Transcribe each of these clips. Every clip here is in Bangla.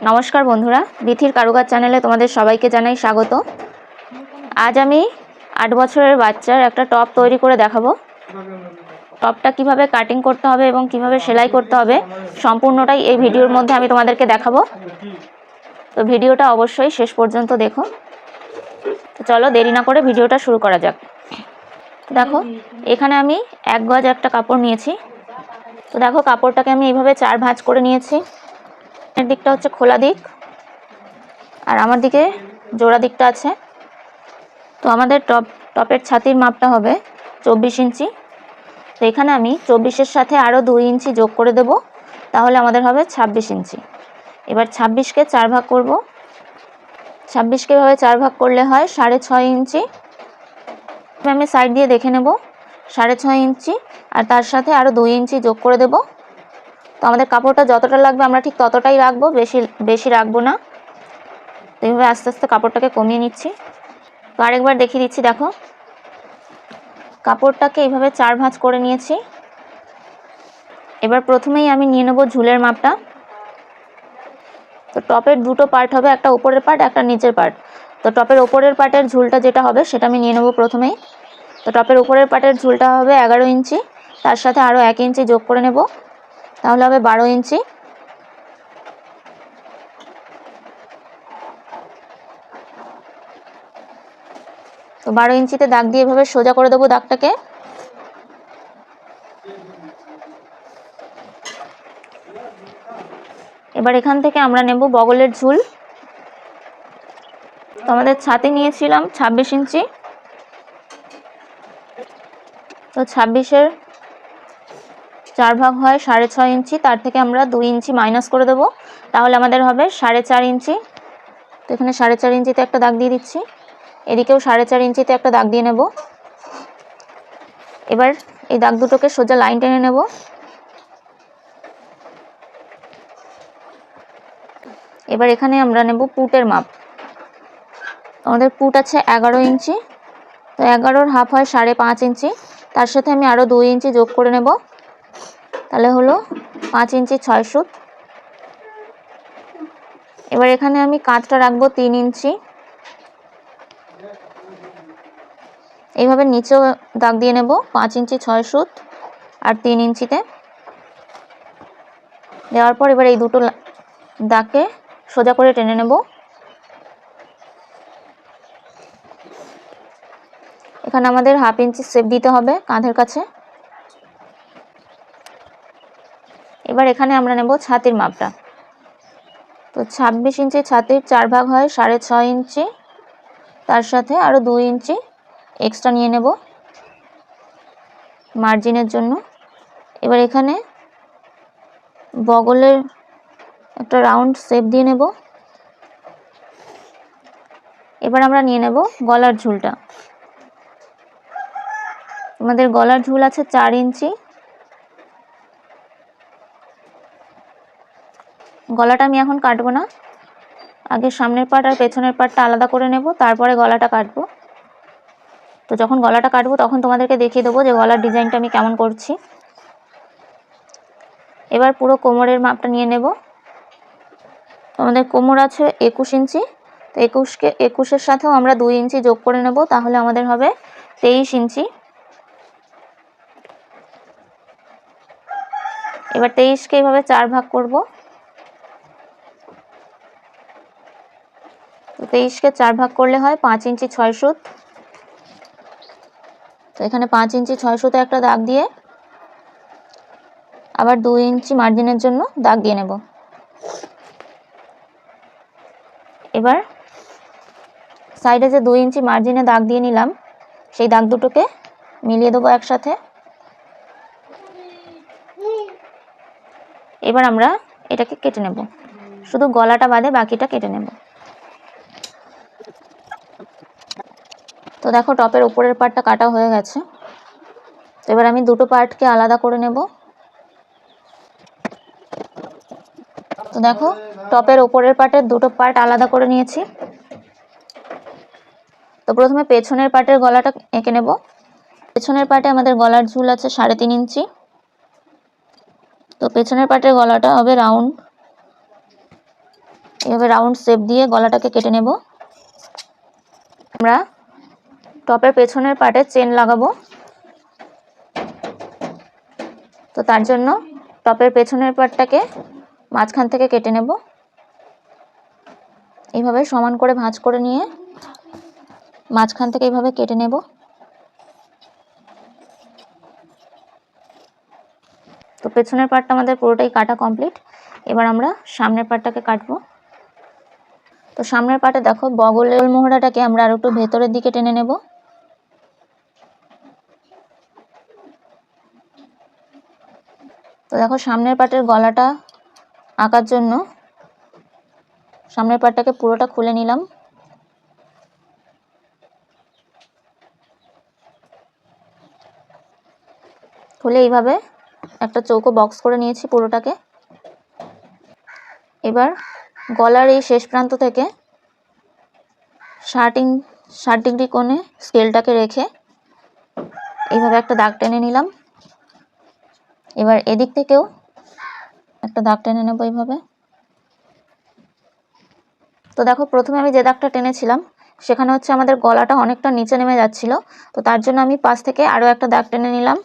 নমস্কার বন্ধুরা, বিথির কারুকাজ চ্যানেলে তোমাদের সবাইকে জানাই স্বাগত। আজ আমি 8 বছরের বাচ্চার একটা টপ তৈরি করে দেখাবো। টপটা কিভাবে কাটিং করতে হবে এবং কিভাবে সেলাই করতে হবে সম্পূর্ণটাই এই ভিডিওর মধ্যে আমি তোমাদেরকে দেখাবো। তো ভিডিওটা অবশ্যই শেষ পর্যন্ত দেখো। তো চলো দেরি না করে ভিডিওটা শুরু করা যাক। দেখো এখানে আমি 1 গজ একটা কাপড় নিয়েছি। তো দেখো কাপড়টাকে আমি এইভাবে 4 ভাঁজ করে নিয়েছি। এর দিকটা হচ্ছে খোলা দিক আর আমার দিকে জোড়া দিকটা আছে। তো আমাদের টপের ছাতির মাপটা হবে 24 ইঞ্চি। তো এখানে আমি 24-এর সাথে আরও 2 ইঞ্চি যোগ করে দেব, তাহলে আমাদের হবে 26 ইঞ্চি। এবার 26কে 4 ভাগ করব। 26কে এভাবে 4 ভাগ করলে হয় 6.5 ইঞ্চি। আমি সাইড দিয়ে দেখে নেব 6.5 ইঞ্চি, আর তার সাথে আরও 2 ইঞ্চি যোগ করে দেব। তো আমাদের কাপড়টা যতটা লাগবে আমরা ঠিক ততটাই রাখবো, বেশি রাখবো না। তো এইভাবে আস্তে আস্তে কাপড়টাকে কমিয়ে নিচ্ছি। তো আরেকবার দেখিয়ে দিচ্ছি। দেখো কাপড়টাকে এইভাবে 4 ভাঁজ করে নিয়েছি। এবার প্রথমেই আমি নিয়ে নেব ঝুলের মাপটা। তো টপের দুটো পার্ট হবে, একটা উপরের পার্ট একটা নিচের পার্ট। তো টপের উপরের পার্টের ঝুলটা যেটা হবে সেটা আমি নিয়ে নেব প্রথমেই। তো টপের উপরের পার্টের ঝুলটা হবে 11 ইঞ্চি, তার সাথে আরও 1 ইঞ্চি যোগ করে নেব, তাহলে হবে 12 ইঞ্চি। তো 12 ইঞ্চিতে দাগ দিয়ে এভাবে সোজা করে দেবো দাগটাকে। এবার এখান থেকে আমরা নেব বগলের ঝুল। তো আমাদের ছাতি নিয়েছিলাম 26 ইঞ্চি। তো 26-এর 4 ভাগ হয় 6.5 ইঞ্চি, তার থেকে আমরা 2 ইঞ্চি মাইনাস করে দেবো, তাহলে আমাদের হবে 4.5 ইঞ্চি। তো এখানে 4.5 ইঞ্চিতে একটা দাগ দিয়ে দিচ্ছি, এদিকেও 4.5 ইঞ্চিতে একটা দাগ দিয়ে নেব। এবার এই দাগ দুটোকে সোজা লাইন টেনে নেব। এবার এখানে আমরা নেব পুটের মাপ। আমাদের পুট আছে 11 ইঞ্চি। তো 11-র হাফ হয় 5.5 ইঞ্চি, তার সাথে আমি আরও 2 ইঞ্চি যোগ করে নেব, তাহলে হলো 5 ইঞ্চি 6 সুত। এবার এখানে আমি কাঁধটা রাখবো 3 ইঞ্চি। এইভাবে নিচেও দাগ দিয়ে নেব 5 ইঞ্চি 6 সুত আর 3 ইঞ্চিতে দেওয়ার পর এবার এই দুটো দাগকে সোজা করে টেনে নেব। এখানে আমাদের 1/2 ইঞ্চি শেপ দিতে হবে কাঁধের কাছে। এবার এখানে আমরা নেব ছাতির মাপটা। তো 26 ইঞ্চি ছাতির 4 ভাগ হয় 6.5 ইঞ্চি, তার সাথে আরও 2 ইঞ্চি এক্সট্রা নিয়ে নেব মার্জিনের জন্য। এবার এখানে বগলের একটা রাউন্ড শেপ দিয়ে নেব। এবার আমরা নিয়ে নেব গলার ঝুলটা। আমাদের গলার ঝুল আছে 4 ইঞ্চি। গলাটা আমি এখন কাটবো না, আগে সামনের পার্ট আর পেছনের পার্টটা আলাদা করে নেব, তারপরে গলাটা কাটবো। তো যখন গলাটা কাটবো তখন তোমাদেরকে দেখিয়ে দেবো যে গলার ডিজাইনটা আমি কেমন করছি। এবার পুরো কোমরের মাপটা নিয়ে নেব। আমাদের কোমর আছে 21 ইঞ্চি। তো 21-এর সাথেও আমরা 2 ইঞ্চি যোগ করে নেব, তাহলে আমাদের হবে 23 ইঞ্চি। এবার 23-কে এইভাবে 4 ভাগ করব। তো 23-কে 4 ভাগ করলে হয় 5 ইঞ্চি 6 সুত। তো এখানে 5 ইঞ্চি 6 সুতে একটা দাগ দিয়ে আবার 2 ইঞ্চি মার্জিনের জন্য দাগ দিয়ে নেব। এবার সাইডে যে 2 ইঞ্চি মার্জিনে দাগ দিয়ে নিলাম সেই দাগ দুটোকে মিলিয়ে দেবো একসাথে। এবার আমরা এটাকে কেটে নেব, শুধু গলাটা বাদে বাকিটা কেটে নেব। তো দেখো টপের উপরের পার্টটা কাটা হয়ে গেছে। তো এবার আমি দুটো পার্টকে আলাদা করে নেব। তো দেখো টপের উপরের পার্টের দুটো পার্ট আলাদা করে নিয়েছি। তো প্রথমে পেছনের পার্টের গলাটা এঁকে নেব। পেছনের পার্টে আমাদের গলার ঝুল আছে 3.5 ইঞ্চি। তো পেছনের পার্টের গলাটা হবে রাউন্ড। এভাবে রাউন্ড শেপ দিয়ে গলাটাকে কেটে নেব। আমরা টপের পেছনের পার্টে চেন লাগাবো, তো তার জন্য টপের পেছনের পার্টটাকে মাঝখান থেকে কেটে নেব। এইভাবে সমান করে ভাঁজ করে নিয়ে মাঝখান থেকে এইভাবে কেটে নেব। তো পেছনের পার্টটা আমাদের পুরোটাই কাটা কমপ্লিট। এবার আমরা সামনের পার্টটাকে কাটবো। তো সামনের পার্টে দেখো বগলের মোহরাটাকে আমরা আর একটু ভেতরের দিকে টেনে নেব। তো দেখো সামনের পার্টের গলাটা আঁকার জন্য সামনের পার্টটাকে পুরোটা খুলে নিলাম। খুলে এইভাবে একটা চৌকো বক্স করে নিয়েছি পুরোটাকে। এবার গলার এই শেষ প্রান্ত থেকে 60 ডিগ্রি কোণে স্কেলটাকে রেখে এইভাবে একটা দাগ টেনে নিলাম। এবার এদিক থেকেও একটা দাগ টেনে নেব এইভাবে। তো দেখো প্রথমে আমি যে দাগটা টেনেছিলাম সেখানে হচ্ছে আমাদের গলাটা অনেকটা নিচে নেমে যাচ্ছিল, তো তার জন্য আমি পাশ থেকে আরও একটা দাগ টেনে নিলাম।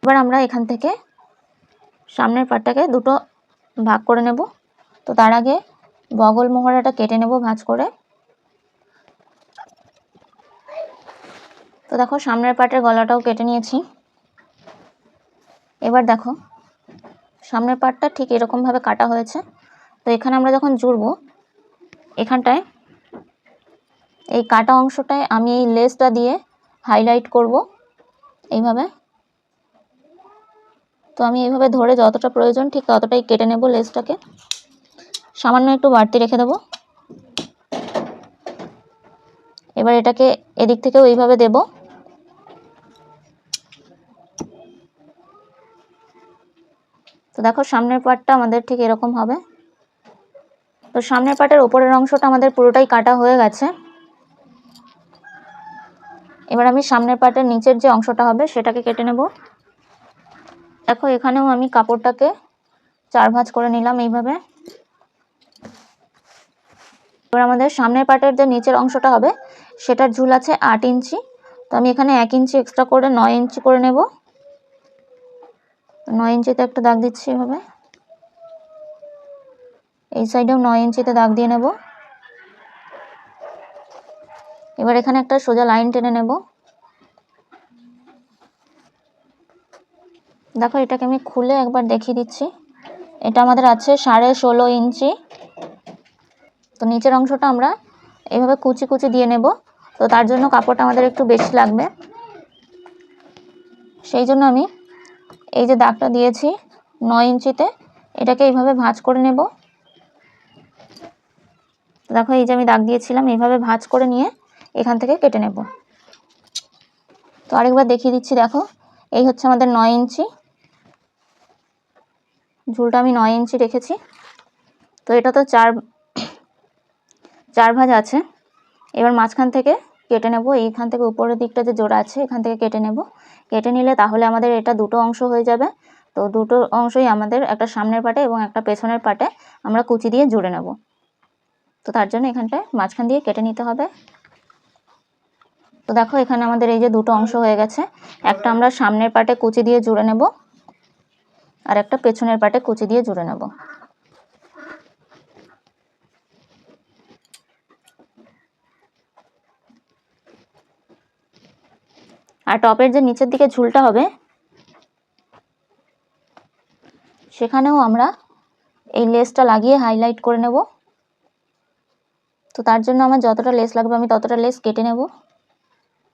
এবার আমরা এখান থেকে সামনের পাটটাকে দুটো ভাগ করে নেব। তো তার আগে বগল মোহরাটা কেটে নেব ভাঁজ করে। তো দেখো সামনের পাটের গলাটাও কেটে নিয়েছি। এবার দেখো সামনের পাটটা ঠিক এরকমভাবে কাটা হয়েছে। তো এখানে আমরা যখন জুড়বো এখানটায় এই কাটা অংশটায় আমি এই লেসটা দিয়ে হাইলাইট করব এইভাবে। তো আমি এইভাবে ধরে যতটা প্রয়োজন ঠিক ততটাই কেটে নেব লেসটাকে, সামান্য একটু বাড়তি রেখে দেব। এবার এটাকে এদিক থেকেও এইভাবে দেব। তো দেখো সামনের পার্টটা আমাদের ঠিক এরকম হবে। তো সামনের পার্টের উপরের অংশটা আমাদের পুরোটাই কাটা হয়ে গেছে। এবার আমি সামনের পার্টের নিচের যে অংশটা হবে সেটাকে কেটে নেব। দেখো এখানেও আমি কাপড়টাকে 4 ভাঁজ করে নিলাম এইভাবে। এবার আমাদের সামনের পার্টের যে নিচের অংশটা হবে সেটার ঝুল আছে 8 ইঞ্চি। তো আমি এখানে 1 ইঞ্চি এক্সট্রা করে 9 ইঞ্চি করে নেব। 9 ইঞ্চিতে একটা দাগ দিচ্ছি এভাবে। এই সাইডেও 9 ইঞ্চিতে দাগ দিয়ে নেব। এবার এখানে একটা সোজা লাইন টেনে নেব। দেখো এটাকে আমি খুলে একবার দেখিয়ে দিচ্ছি। এটা আমাদের আছে 16.5 ইঞ্চি। তো নিচের অংশটা আমরা এইভাবে কুচি কুচি দিয়ে নেব। তো তার জন্য কাপড়টা আমাদের একটু বেশি লাগবে, সেই জন্য আমি এই যে দাগটা দিয়েছি 9 ইঞ্চিতে এটাকে এইভাবে ভাঁজ করে নেব। দেখো এই যে আমি দাগ দিয়েছিলাম এইভাবে ভাঁজ করে নিয়ে এখান থেকে কেটে নেব। তো আরেকবার দেখিয়ে দিচ্ছি। দেখো এই হচ্ছে আমাদের 9 ইঞ্চি, ঝুলটা আমি 9 ইঞ্চি রেখেছি। তো এটা তো চার ভাঁজ আছে। এবার মাঝখান থেকে কেটে নেব। এইখান থেকে উপরের দিকটা যে জোড়া আছে এখান থেকে কেটে নেব। কেটে নিলে তাহলে আমাদের এটা দুটো অংশ হয়ে যাবে। তো দুটো অংশই আমাদের একটা সামনের পাটে এবং একটা পেছনের পাটে আমরা কুচি দিয়ে জুড়ে নেব। তো তার জন্য এখানটায় মাঝখান দিয়ে কেটে নিতে হবে। তো দেখো এখানে আমাদের এই যে দুটো অংশ হয়ে গেছে, একটা আমরা সামনের পাটে কুচি দিয়ে জুড়ে নেব আর একটা পেছনের পাটে কুচি দিয়ে জুড়ে নেব। আর টপের যে নিচের দিকে ঝুলটা হবে সেখানেও আমরা এই লেসটা লাগিয়ে হাইলাইট করে নেব। তো তার জন্য আমার যতটা লেস লাগবে আমি ততটা লেস কেটে নেব।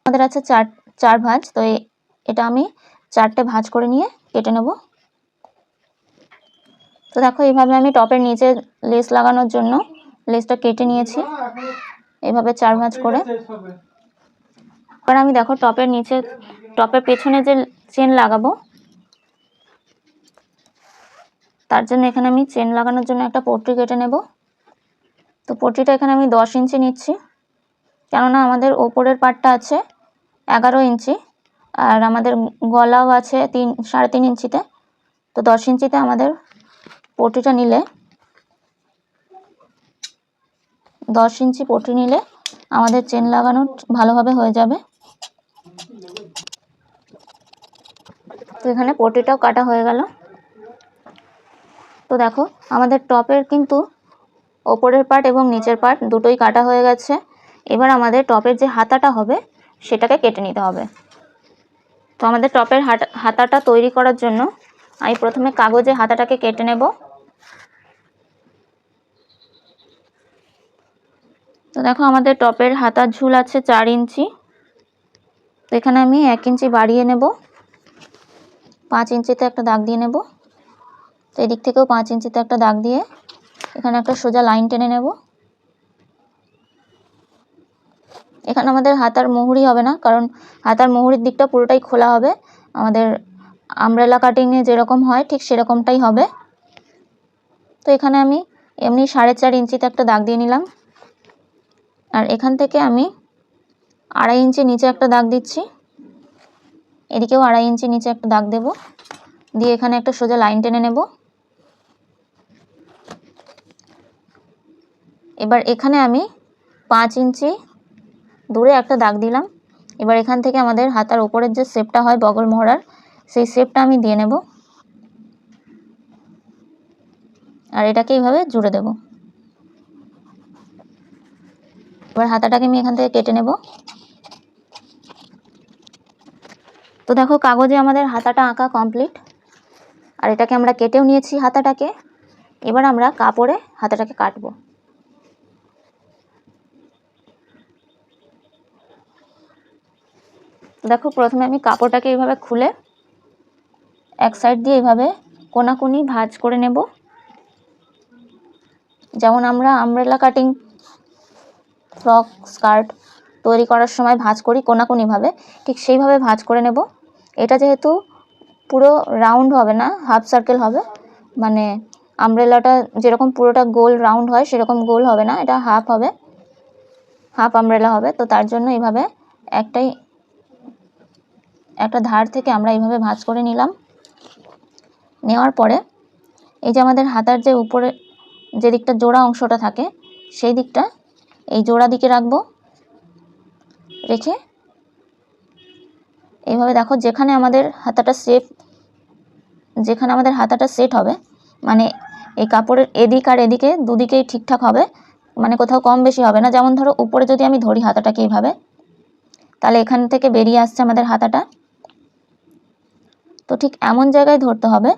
আমাদের আছে চার ভাঁজ। তো এটা আমি 4টে ভাঁজ করে নিয়ে কেটে নেব। তো দেখো এইভাবে আমি টপের নিচে লেস লাগানোর জন্য লেসটা কেটে নিয়েছি এইভাবে 4 ভাঁজ করে। এবার আমি দেখো টপের পেছনে যে চেন লাগাবো তার জন্য এখানে আমি চেন লাগানোর জন্য একটা পট্টি কেটে নেব। তো পট্টিটা এখানে আমি 10 ইঞ্চি নিচ্ছি, কেননা আমাদের ওপরের পাটটা আছে 11 ইঞ্চি আর আমাদের গলাও আছে 3.5 ইঞ্চিতে। তো 10 ইঞ্চিতে আমাদের পট্টিটা নিলে 10 ইঞ্চি পটি নিলে আমাদের চেন লাগানো ভালোভাবে হয়ে যাবে। তো এখানে পটিটাও কাটা হয়ে গেল। তো দেখো আমাদের টপের কিন্তু ওপরের পার্ট এবং নিচের পার্ট দুটোই কাটা হয়ে গেছে। এবার আমাদের টপের যে হাতাটা হবে সেটাকে কেটে নিতে হবে। তো আমাদের টপের হাতাটা তৈরি করার জন্য আমি প্রথমে কাগজে হাতাটাকে কেটে নেব। তো দেখো আমাদের টপের হাতার ঝুল আছে 4 ইঞ্চি। তো এখানে আমি 1 ইঞ্চি বাড়িয়ে নেব, 5 ইঞ্চিতে একটা দাগ দিয়ে নেব। তো এদিক থেকেও 5 ইঞ্চিতে একটা দাগ দিয়ে এখানে একটা সোজা লাইন টেনে নেব। এখানে আমাদের হাতার মুহুরি হবে না, কারণ হাতার মুহুরির দিকটা পুরোটাই খোলা হবে। আমাদের আমব্রেলা কাটিংয়ে যেরকম হয় ঠিক সেরকমটাই হবে। তো এখানে আমি এমনি 4.5 ইঞ্চিতে একটা দাগ দিয়ে নিলাম। আর এখান থেকে আমি 2.5 ইঞ্চি নিচে একটা দাগ দিচ্ছি, এদিকেও 2.5 ইঞ্চি নিচে একটা দাগ দেব, দিয়ে এখানে একটা সোজা লাইন টেনে নেব। এবার এখানে আমি 5 ইঞ্চি দূরে একটা দাগ দিলাম। এবার এখান থেকে আমাদের হাতার উপরের যে শেপটা হয় বগল মোহরার, সেই শেপটা আমি দিয়ে নেব আর এটাকে এইভাবে জুড়ে দেব। এবার হাতাটাকে আমি এখান থেকে কেটে নেব। তো দেখো কাগজে আমাদের হাতাটা আঁকা কমপ্লিট, আর এটাকে আমরা কেটেও নিয়েছি হাতাটাকে। এবার আমরা কাপড়ে হাতাটাকে কাটবো। দেখো প্রথমে আমি কাপড়টাকে এইভাবে খুলে এক সাইড দিয়ে এইভাবে কোনাকুনি ভাঁজ করে নেব। যেমন আমরা আমব্রেলা কাটিং ফ্রক স্কার্ট তৈরি করার সময় ভাঁজ করি কোনাকুনিভাবে, ঠিক সেইভাবে ভাঁজ করে নেব। এটা যেহেতু পুরো রাউন্ড হবে না, হাফ সার্কেল হবে, মানে আমব্রেলাটা যেরকম পুরোটা গোল রাউন্ড হয় সেরকম গোল হবে না, এটা হাফ হবে, হাফ আমব্রেলা হবে। তো তার জন্য এইভাবে একটা ধার থেকে আমরা এইভাবে ভাঁজ করে নিলাম। নেওয়ার পরে এই যে আমাদের হাতার যে উপরে যে দিকটা জোড়া অংশটা থাকে সেই দিকটা এই জোড়া দিকে রাখবো। রেখে এইভাবে দেখো যেখানে আমাদের হাতাটা সেট হবে, মানে এই কাপড়ের এদিক আর এদিকে দুদিকেই ঠিকঠাক হবে, মানে কোথাও কম বেশি হবে না। যেমন ধরো উপরে যদি আমি ধরি হাতাটাকে এইভাবে, তাহলে এখান থেকে বেরিয়ে আসছে আমাদের হাতাটা। তো ঠিক এমন জায়গায় ধরতে হবে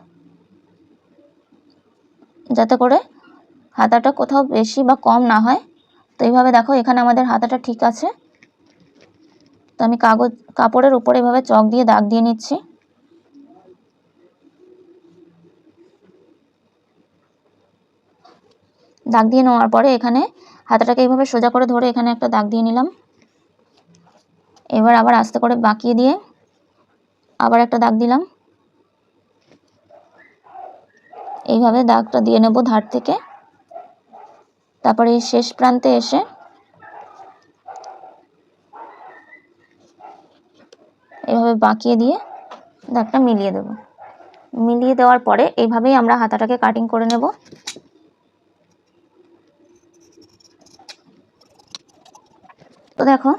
যাতে করে হাতাটা কোথাও বেশি বা কম না হয়। তো এইভাবে দেখো এখানে আমাদের হাতাটা ঠিক আছে। তো আমি কাপড়ের উপরে এভাবে চক দিয়ে দাগ দিয়ে নিচ্ছি। দাগ দিয়ে নেওয়ার পরে এখানে হাতাটাকে এইভাবে সোজা করে ধরে এখানে একটা দাগ দিয়ে নিলাম। এবার আবার আস্তে করে বাঁকিয়ে দিয়ে আবার একটা দাগ দিলাম। এইভাবে দাগটা দিয়ে নেব ধার থেকে। তারপরে এই শেষ প্রান্তে এসে এইভাবে বাঁকিয়ে দিয়ে দাগটা মিলিয়ে দেব। মিলিয়ে দেওয়ার পরে এইভাবেই আমরা হাতাটাকে কাটিং করে নেব। তো দেখো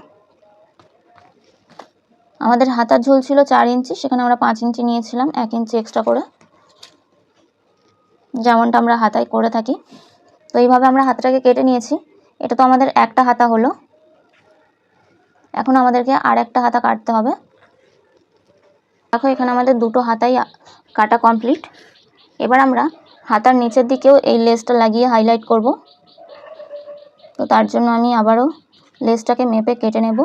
আমাদের হাতার ঝুল ছিল 4 ইঞ্চি, সেখানে আমরা 5 ইঞ্চি নিয়েছিলাম, 1 ইঞ্চি এক্সট্রা করে, যেমনটা আমরা হাতায় করে থাকি। তো এইভাবে আমরা হাতাটাকে কেটে নিয়েছি। এটা তো আমাদের একটা হাতা হলো। এখন আমাদেরকে আর একটা হাতা কাটতে হবে। দেখো এখানে আমাদের দুটো হাতাই কাটা কমপ্লিট। এবার আমরা হাতার নিচের দিকেও এই লেসটা লাগিয়ে হাইলাইট করব। তো তার জন্য আমি আবারও লেসটাকে মেপে কেটে নেব।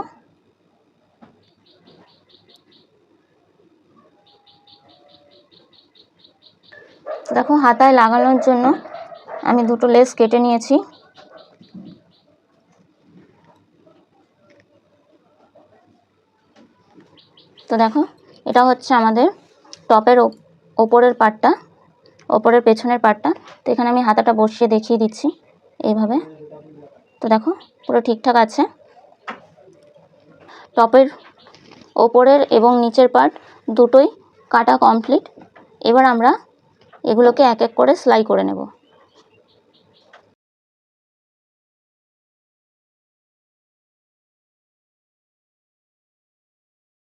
দেখো হাতায় লাগানোর জন্য আমি দুটো লেস কেটে নিয়েছি। তো দেখো এটা হচ্ছে আমাদের টপের ওপরের পার্টটা, ওপরের পেছনের পার্টটা। তো এখানে আমি হাতাটা বসিয়ে দেখিয়ে দিচ্ছি এইভাবে। তো দেখো পুরো ঠিকঠাক আছে। টপের ওপরের এবং নিচের পার্ট দুটোই কাটা কমপ্লিট। এবার আমরা এগুলোকে এক এক করে সেলাই করে নেব।